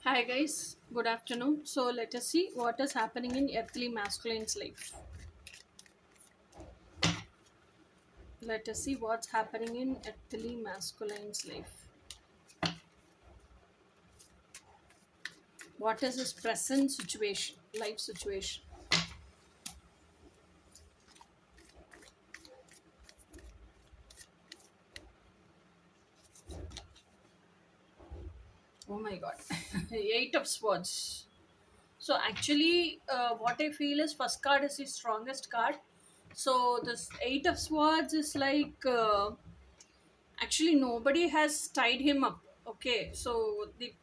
Hi guys, good afternoon. So let us see what is happening in earthly masculine's life. Let us see what's happening in earthly masculine's life. What is his present situation, life situation? Oh my god, Eight of Swords. So actually, what I feel is first card is the strongest card. So this Eight of Swords is like actually nobody has tied him up. Okay, so the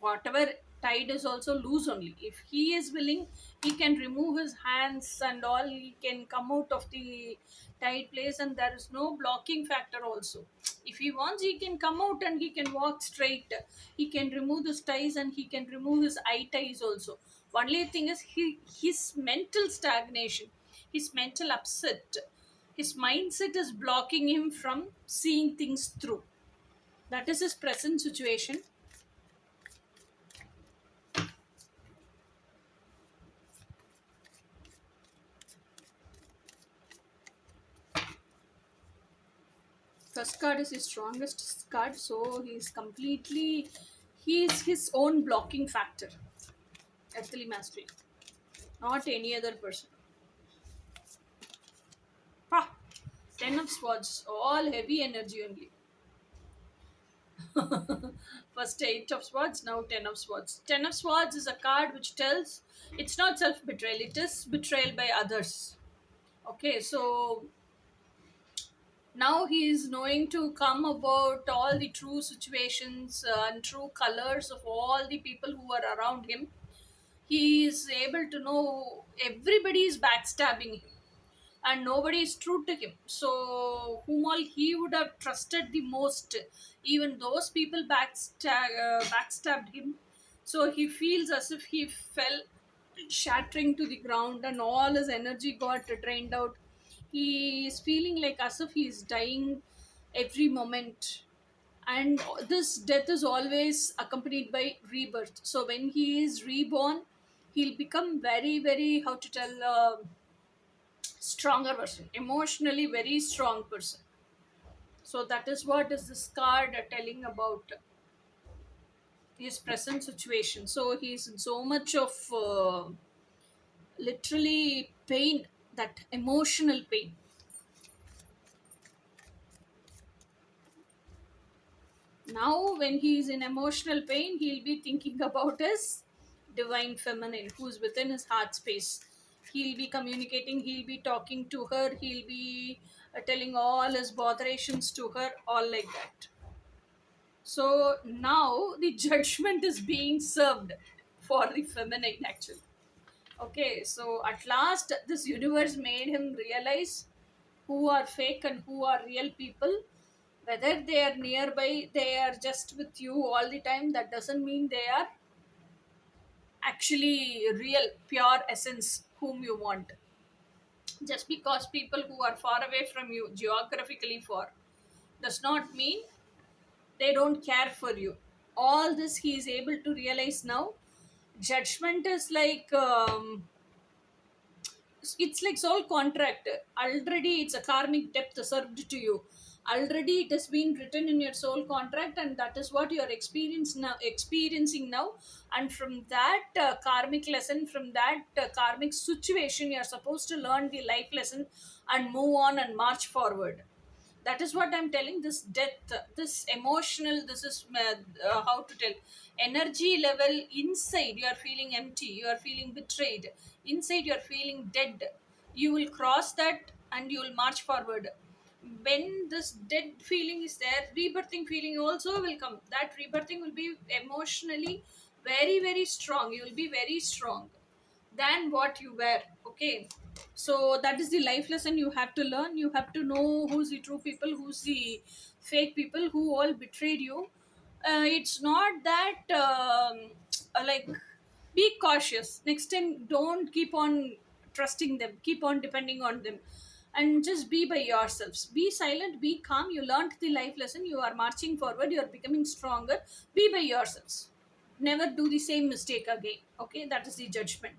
whatever tied is also loose only. If he is willing, he can remove his hands and all, he can come out of the tied place, and there is no blocking factor also. If he wants, he can come out and he can walk straight. He can remove the ties and he can remove his eye ties also. Only thing is his mental stagnation, his mental upset, his mindset is blocking him from seeing things through. That is his present situation. First card is his strongest card, so he is his own blocking factor. Earthly mastery, not any other person. Ha! Ten of Swords, all heavy energy only. First Eight of Swords, now Ten of Swords. Ten of Swords is a card which tells it's not self betrayal, it is betrayal by others. Okay, so now he is knowing to come about all the true situations and true colors of all the people who are around him. He is able to know everybody is backstabbing him and nobody is true to him. So whom all he would have trusted the most, even those people backstabbed him. So he feels as if he fell shattering to the ground and all his energy got drained out. He is feeling like as if he is dying every moment, and this death is always accompanied by rebirth. So when he is reborn, he'll become very how to tell, stronger person, emotionally very strong person. So that is what is this card telling about his present situation. So he's in so much of literally pain, that emotional pain. Now when he is in emotional pain, he'll be thinking about his divine feminine who's within his heart space. He'll be communicating, he'll be talking to her, he'll be telling all his botherations to her, all like that. So now the judgment is being served for the feminine actually. Okay, so at last this universe made him realize who are fake and who are real people. Whether they are nearby, they are just with you all the time, that doesn't mean they are actually real, pure essence whom you want. Just because people who are far away from you, geographically far, does not mean they don't care for you. All this he is able to realize now. Judgment is like, it's like soul contract. Already it's a karmic debt served to you. Already it has been written in your soul contract, and that is what you are experiencing now. And from that karmic lesson, from that karmic situation, you are supposed to learn the life lesson and move on and march forward. That is what I'm telling. This death, this emotional, this is how to tell, energy level inside, you are feeling empty, you are feeling betrayed, inside you are feeling dead. You will cross that and you will march forward. When this dead feeling is there, rebirthing feeling also will come. That rebirthing will be emotionally very strong. You will be very strong than what you were. Okay, so that is the life lesson you have to learn. You have to know who's the true people, who's the fake people, who all betrayed you. It's not that like, be cautious next time. Don't keep on trusting them, keep on depending on them, and just be by yourselves. Be silent, be calm. You learned the life lesson, you are marching forward, you are becoming stronger. Be by yourselves. never do the same mistake again. Okay, that is the judgment.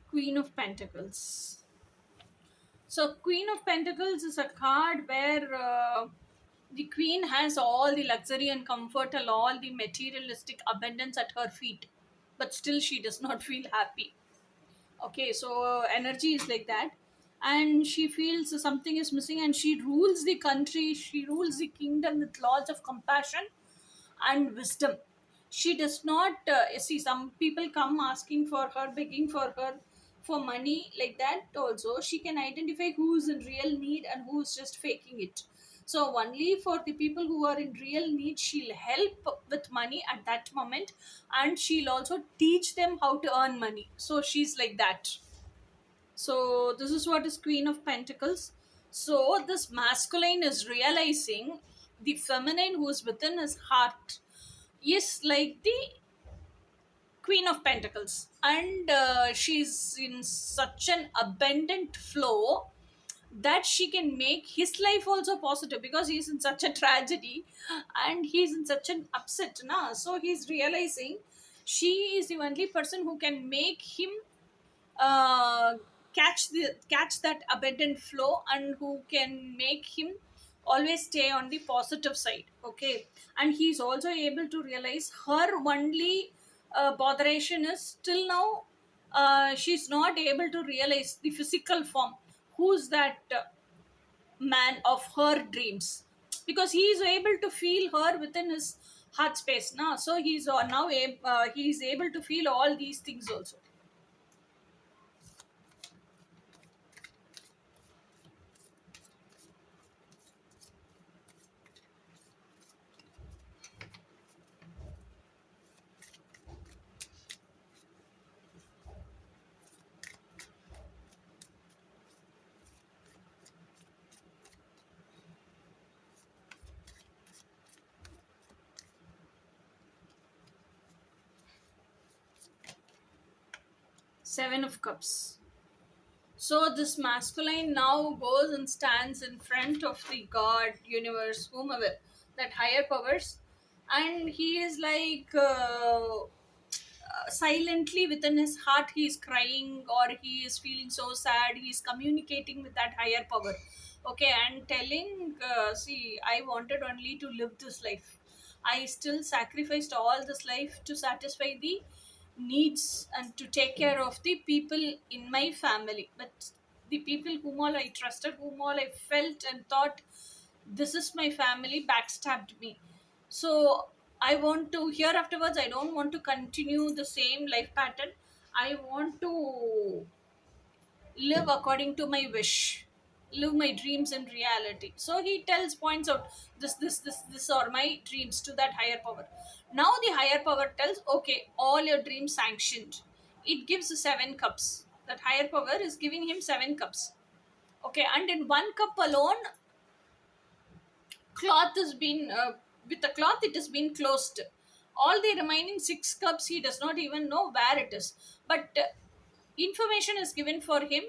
Queen of Pentacles. So, Queen of Pentacles is a card where the queen has all the luxury and comfort and all the materialistic abundance at her feet, but still she does not feel happy. Okay, so energy is like that, and she feels something is missing, and she rules the country, she rules the kingdom with lots of compassion and wisdom. She does not see some people come asking for her, begging for her for money, like that also she can identify who is in real need and who is just faking it. So only for the people who are in real need she'll help with money at that moment, and she'll also teach them how to earn money. So she's like that. So this is what is Queen of Pentacles. So this masculine is realizing the feminine who is within his heart is like the Queen of Pentacles, and she's in such an abundant flow that she can make his life also positive, because he's in such a tragedy and he's in such an upset now. So he's realizing she is the only person who can make him uh, catch that abundant flow, and who can make him always stay on the positive side. Okay, and he's also able to realize her only botheration is till now she's not able to realize the physical form, who's that man of her dreams, because he is able to feel her within his heart space now. So he's now he's able to feel all these things also. Seven of Cups. So this masculine now goes and stands in front of the God, universe, whomever, that higher powers, and he is like silently within his heart he is crying, or he is feeling so sad. He is communicating with that higher power. Okay, and telling, see, I wanted only to live this life. I still sacrificed all this life to satisfy the needs and to take care of the people in my family, but the people whom all I trusted, whom all I felt and thought this is my family, backstabbed me. So I want to, here afterwards I don't want to continue the same life pattern. I want to live according to my wish, live my dreams in reality. So he tells, points out, this are my dreams to that higher power. Now the higher power tells, okay, all your dreams sanctioned. It gives 7 cups. That higher power is giving him 7 cups. Okay, and in one cup alone, cloth has been with the cloth it has been closed. All the remaining 6 cups he does not even know where it is, but information is given for him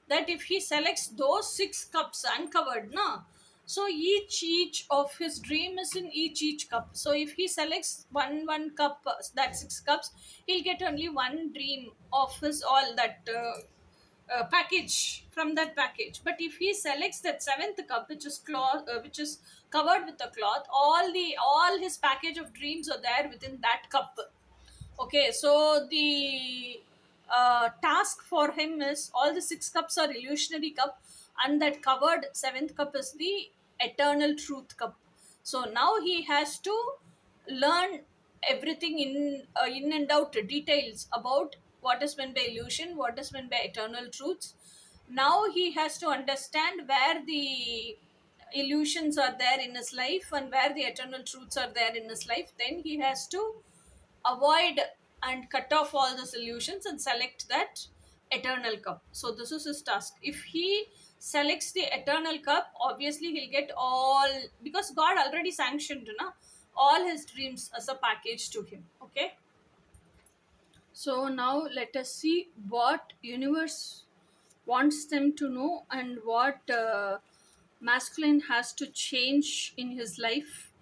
that if he selects those 6 cups uncovered na, so each of his dream is in each cup. So if he selects one cup, that 6 cups, he'll get only one dream of his all that package from that package. But if he selects that seventh cup, which is cloth, which is covered with the cloth, all his package of dreams are there within that cup. Okay, so the task for him is, all the 6 cups are illusionary cup, and that covered seventh cup is the eternal truth cup. So now he has to learn everything in and out details about what is meant by illusion, what is meant by eternal truths. Now he has to understand where the illusions are there in his life and where the eternal truths are there in his life. Then he has to avoid and cut off all the solutions and select that eternal cup. So this is his task. If he selects the eternal cup, obviously he'll get all, because God already sanctioned, all his dreams as a package to him. Okay. So now let us see what universe wants them to know, and what masculine has to change in his life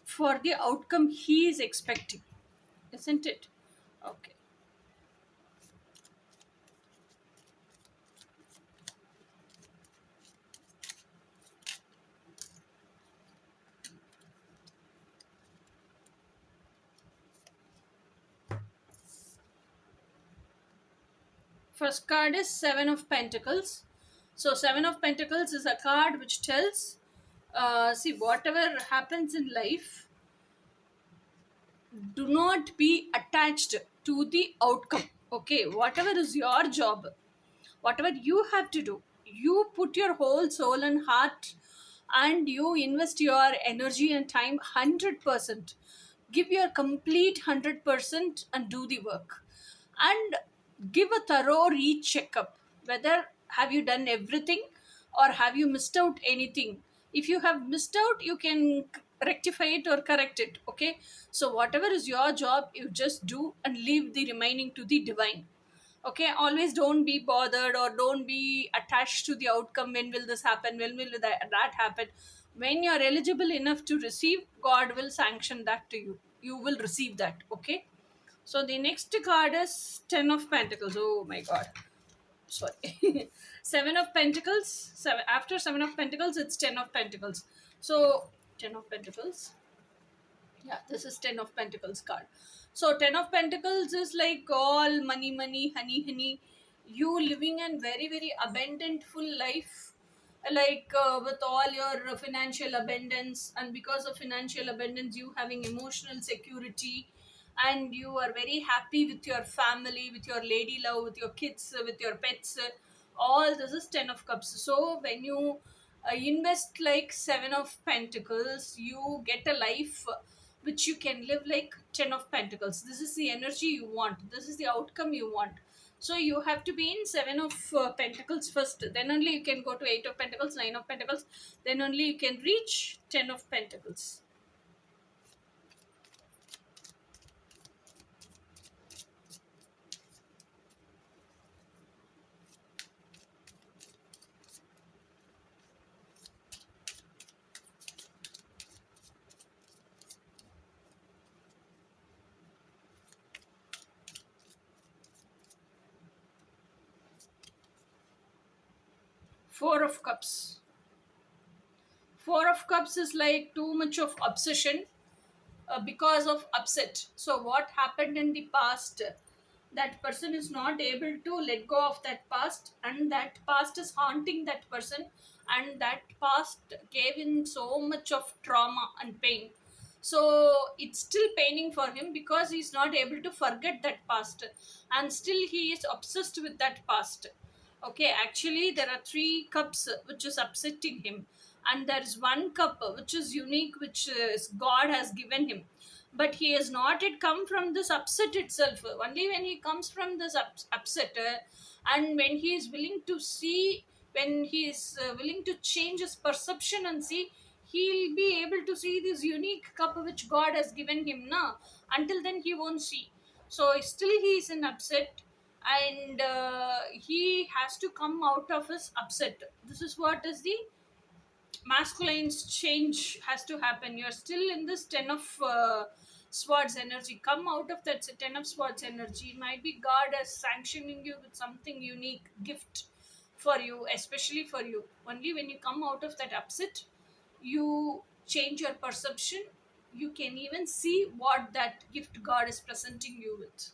for the outcome he is expecting, isn't it? Okay. First card is Seven of Pentacles. So Seven of Pentacles is a card which tells, see, whatever happens in life, do not be attached to the outcome. Okay, whatever is your job, whatever you have to do, you put your whole soul and heart, and you invest your energy and time 100%. Give your complete 100% and do the work, and give a thorough recheck-up whether have you done everything or have you missed out anything. If you have missed out, you can rectify it or correct it. Okay, so whatever is your job, you just do and leave the remaining to the divine. Okay, always don't be bothered or don't be attached to the outcome. When will this happen, when will that happen? When you're eligible enough to receive, God will sanction that to you, you will receive that. Okay. So the next card is Ten of Pentacles. Oh my God, sorry. Seven of Pentacles. After Seven of Pentacles, it's Ten of Pentacles. So Ten of Pentacles, yeah, this is Ten of Pentacles card. So Ten of Pentacles is like all money, money, honey, honey. You living a very, very abundant full life, like with all your financial abundance, and because of financial abundance you having emotional security, and you are very happy with your family, with your lady love, with your kids, with your pets. All this is Ten of Cups. So when you invest like Seven of Pentacles, you get a life which you can live like Ten of Pentacles. This is the energy you want, this is the outcome you want. So you have to be in Seven of Pentacles first, then only you can go to Eight of Pentacles, Nine of Pentacles, then only you can reach Ten of Pentacles. Four of Cups. Four of Cups is like too much of obsession, because of upset. So what happened in the past, that person is not able to let go of that past, and that past is haunting that person, and that past gave him so much of trauma and pain. So it's still paining for him because he's not able to forget that past, and still he is obsessed with that past. Okay, actually there are three cups which is upsetting him, and there is one cup which is unique, which God has given him, but he has not yet come from this upset itself. Only when he comes from this upset, and when he is willing to see, when he is willing to change his perception and see, he'll be able to see this unique cup which God has given him now. Until then he won't see. So still he is in upset, and he has to come out of his upset. This is what is the masculine's change has to happen. You're still in this Ten of Swords energy. Come out of that Ten of Swords energy. Might be God is sanctioning you with something unique gift for you, especially for you. Only when you come out of that upset, you change your perception. You can even see what that gift God is presenting you with.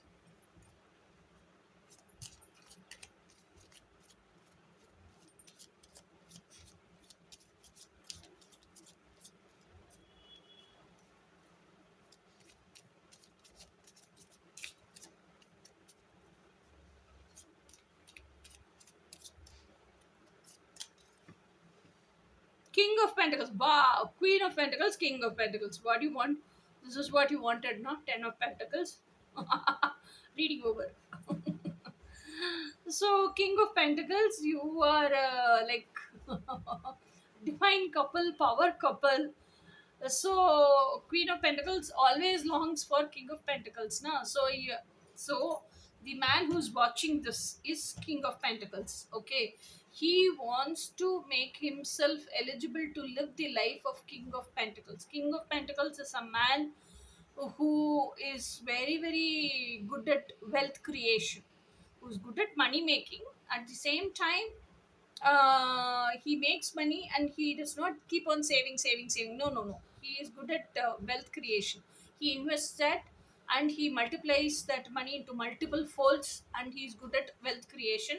King of Pentacles. Wow. Queen of Pentacles, King of Pentacles. What do you want? This is what you wanted, not Ten of Pentacles. Reading over. So, King of Pentacles, you are like divine couple, power couple. So, Queen of Pentacles always longs for King of Pentacles. Na? So, so the man who's watching this is King of Pentacles. Okay, he wants to make himself eligible to live the life of King of Pentacles. King of Pentacles is a man who is very, very good at wealth creation, who's good at money making. At the same time, he makes money and he does not keep on saving. No, no, no. He is good at wealth creation. He invests that and he multiplies that money into multiple folds, and he is good at wealth creation.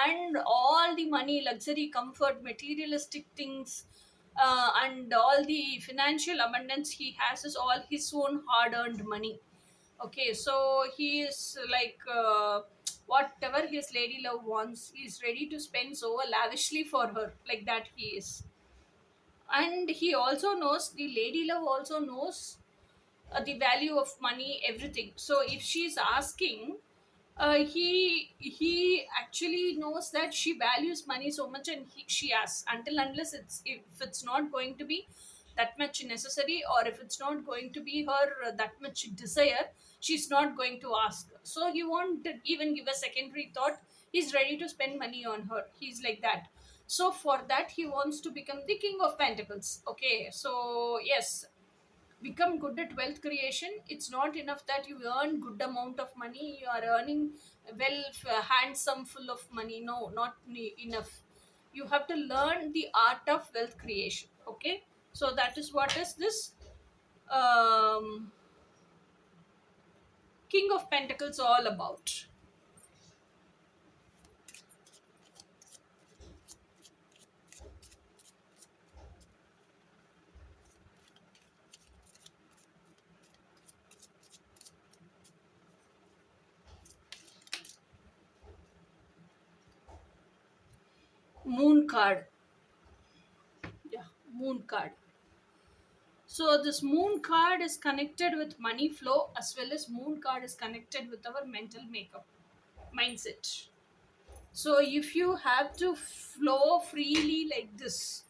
And all the money, luxury, comfort, materialistic things, and all the financial abundance he has is all his own hard earned money. Okay, so he is like whatever his lady love wants, he is ready to spend so lavishly for her, like that he is. And he also knows, the lady love also knows the value of money, everything. So if she's asking, he actually knows that she values money so much, and she asks until unless it's, if it's not going to be that much necessary, or if it's not going to be her that much desire, she's not going to ask. So he won't even give a secondary thought. He's ready to spend money on her. He's like that. So for that he wants to become the King of Pentacles. Okay, so yes, become good at wealth creation. It's not enough that you earn good amount of money, you are earning well, handsome full of money. No, not enough. You have to learn the art of wealth creation. Okay, so that is what is this um, King of Pentacles all about. Moon card. Yeah, moon card. So this moon card is connected with money flow, as well as moon card is connected with our mental makeup, mindset. So if you have to flow freely like this,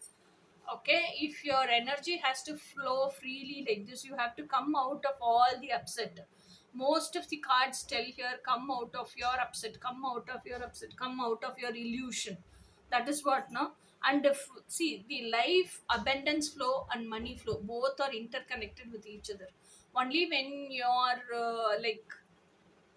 okay, if your energy has to flow freely like this, you have to come out of all the upset. Most of the cards tell here, come out of your upset, come out of your upset, come out of your illusion. That is what, no? And if, see, the life, abundance flow and money flow, both are interconnected with each other. Only when you're like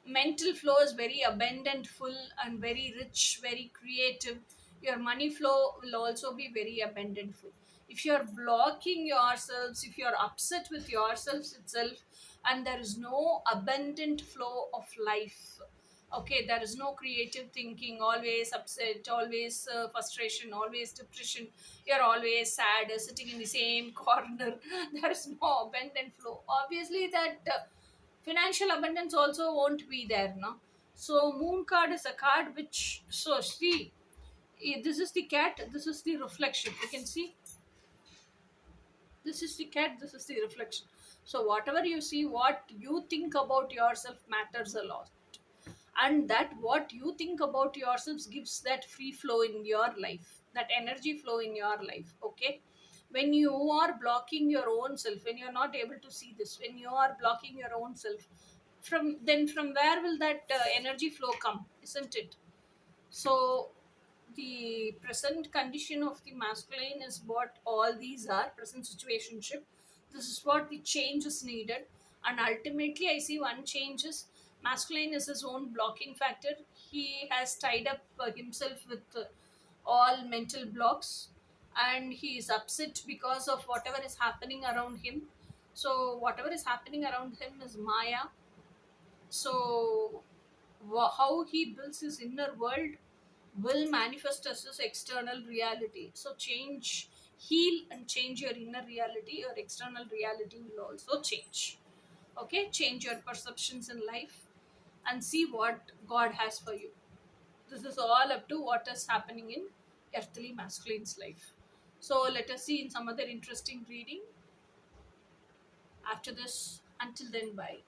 mental flow is very abundant, full, and very rich, very creative, your money flow will also be very abundant, full. If you're blocking yourselves, if you're upset with yourselves itself, and there is no abundant flow of life, okay, there is no creative thinking, always upset, always frustration, always depression, you're always sad, sitting in the same corner, there is no abundant flow, obviously that financial abundance also won't be there, no? So moon card is a card which, so see, this is the cat, this is the reflection, you can see, this is the cat, this is the reflection. So whatever you see, what you think about yourself matters a lot, and that what you think about yourselves gives that free flow in your life, that energy flow in your life. Okay, when you are blocking your own self, when you're not able to see this, when you are blocking your own self, from then from where will that energy flow come, isn't it? So the present condition of the masculine is what all these are, present situationship. This is what the change is needed. And ultimately I see one change is masculine is his own blocking factor. He has tied up himself with all mental blocks, and he is upset because of whatever is happening around him. So whatever is happening around him is Maya. So how he builds his inner world will manifest as his external reality. So change, heal and change your inner reality, your external reality will also change. Okay, change your perceptions in life and see what God has for you. This is all up to what is happening in earthly masculine's life. So let us see in some other interesting reading after this. Until then, bye.